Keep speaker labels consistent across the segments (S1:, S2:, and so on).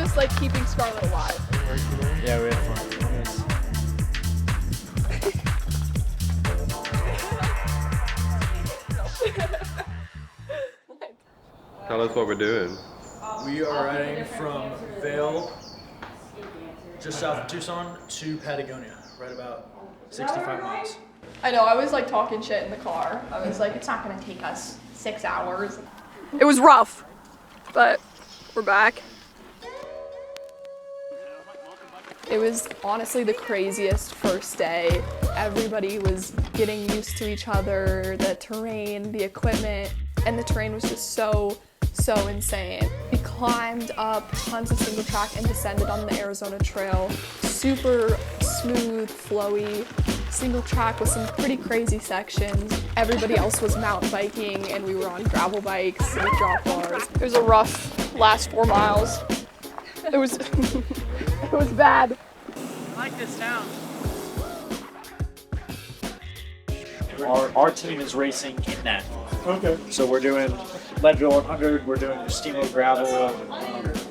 S1: just like keeping Scarlett alive.
S2: Yeah, we had fun.
S3: Tell us what we're doing.
S2: We are riding from Vail, just south of Tucson, to Patagonia, right about 65 miles.
S1: I know, I was like talking shit in the car. I was like, it's not gonna take us 6 hours. It was rough, but we're back. It was honestly the craziest first day. Everybody was getting used to each other, the terrain, the equipment, and the terrain was just so insane. We climbed up tons of single track and descended on the Arizona Trail. Super smooth, flowy, single track with some pretty crazy sections. Everybody else was mountain biking and we were on gravel bikes with drop bars. It was a rough last 4 miles. It was, it was bad.
S2: I like this town.
S4: Our team is racing in that.
S5: Okay.
S4: So we're doing Leadville 100, we're doing Steamo Gravel,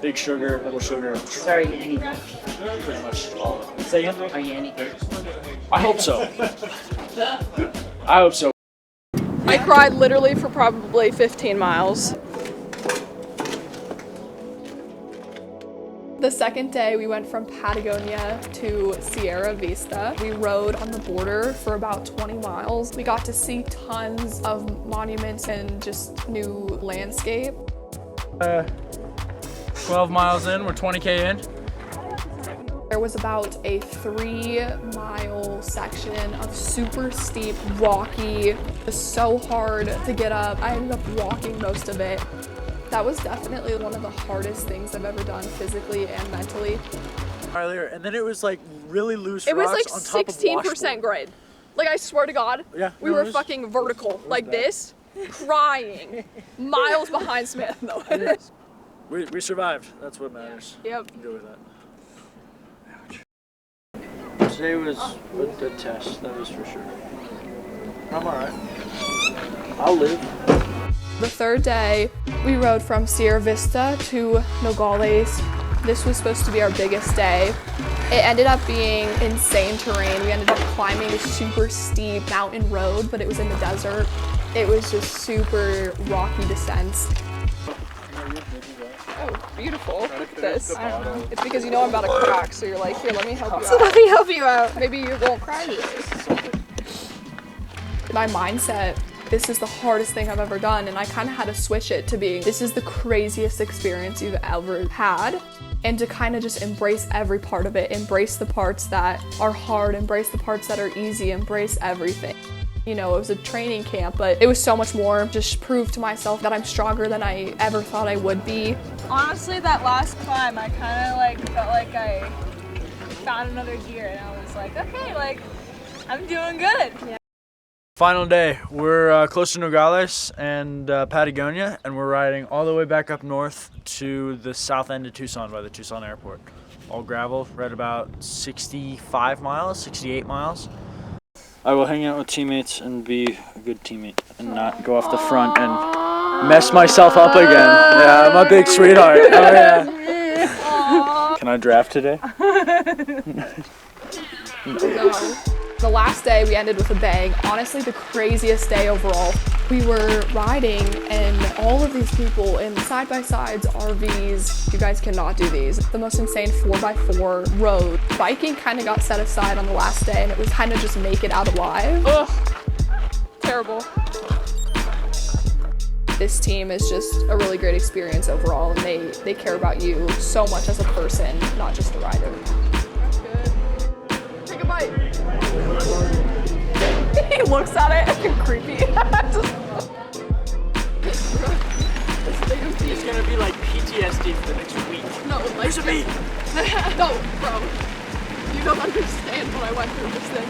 S4: Big Sugar, Little Sugar.
S6: Sorry, any
S4: Pretty much all of it. Say again?
S6: are you any
S4: I hope so. I hope so.
S1: I cried literally for probably 15 miles. The second day, we went from Patagonia to Sierra Vista. We rode on the border for about 20 miles. We got to see tons of monuments and just new landscape.
S2: 12 miles in, we're 20K in.
S1: There was about a 3-mile section of super steep, rocky. It was so hard to get up. I ended up walking most of it. That was definitely one of the hardest things I've ever done physically and mentally.
S2: Earlier, and then it was like really loose
S1: It was
S2: rocks
S1: like
S2: on top of
S1: 16%
S2: washboard.
S1: grade. Like I swear to God,
S2: Yeah,
S1: we
S2: no,
S1: were
S2: it was-
S1: fucking vertical like
S2: bad.
S1: this, crying, miles behind Smith though.
S2: We survived. That's what matters.
S1: Yep.
S2: Go with that. Today was a good test, that was for sure. I'm alright. I'll live.
S1: The third day, we rode from Sierra Vista to Nogales. This was supposed to be our biggest day. It ended up being insane terrain. We ended up climbing a super steep mountain road, but it was in the desert. It was just super rocky descents. Oh, beautiful. Look at this. I don't know. It's because you know I'm about to crack, so you're like, here, let me help you out. Let me help you out. Maybe you won't cry today. My mindset, this is the hardest thing I've ever done, and I kind of had to switch it to being, this is the craziest experience you've ever had, and to kind of just embrace every part of it, embrace the parts that are hard, embrace the parts that are easy, embrace everything. You know, it was a training camp, but it was so much more. Just prove to myself that I'm stronger than I ever thought I would be.
S7: Honestly, that last climb, I kind of like felt like I found another gear, and I was like, okay, like I'm doing good. Yeah.
S2: Final day. We're close to Nogales and Patagonia, and we're riding all the way back up north to the south end of Tucson by the Tucson airport. All gravel, right about 65 miles, 68 miles. I will hang out with teammates and be a good teammate and not go off the front and mess myself up again. Yeah, I'm a big sweetheart. Oh, yeah. Can I draft today?
S1: No. The last day we ended with a bang. Honestly, the craziest day overall. We were riding and all of these people in side-by-sides, RVs. You guys cannot do these. The most insane 4x4 road. Biking kind of got set aside on the last day and it was kind of just make it out alive. Ugh, terrible. This team is just a really great experience overall, and they care about you so much as a person, not just a rider. That's good. Take a bite. He looks at it and creepy.
S4: It's gonna be like PTSD for the next week.
S1: No, like,
S4: Listen to me.
S1: no, bro. You don't understand what I went through this thing.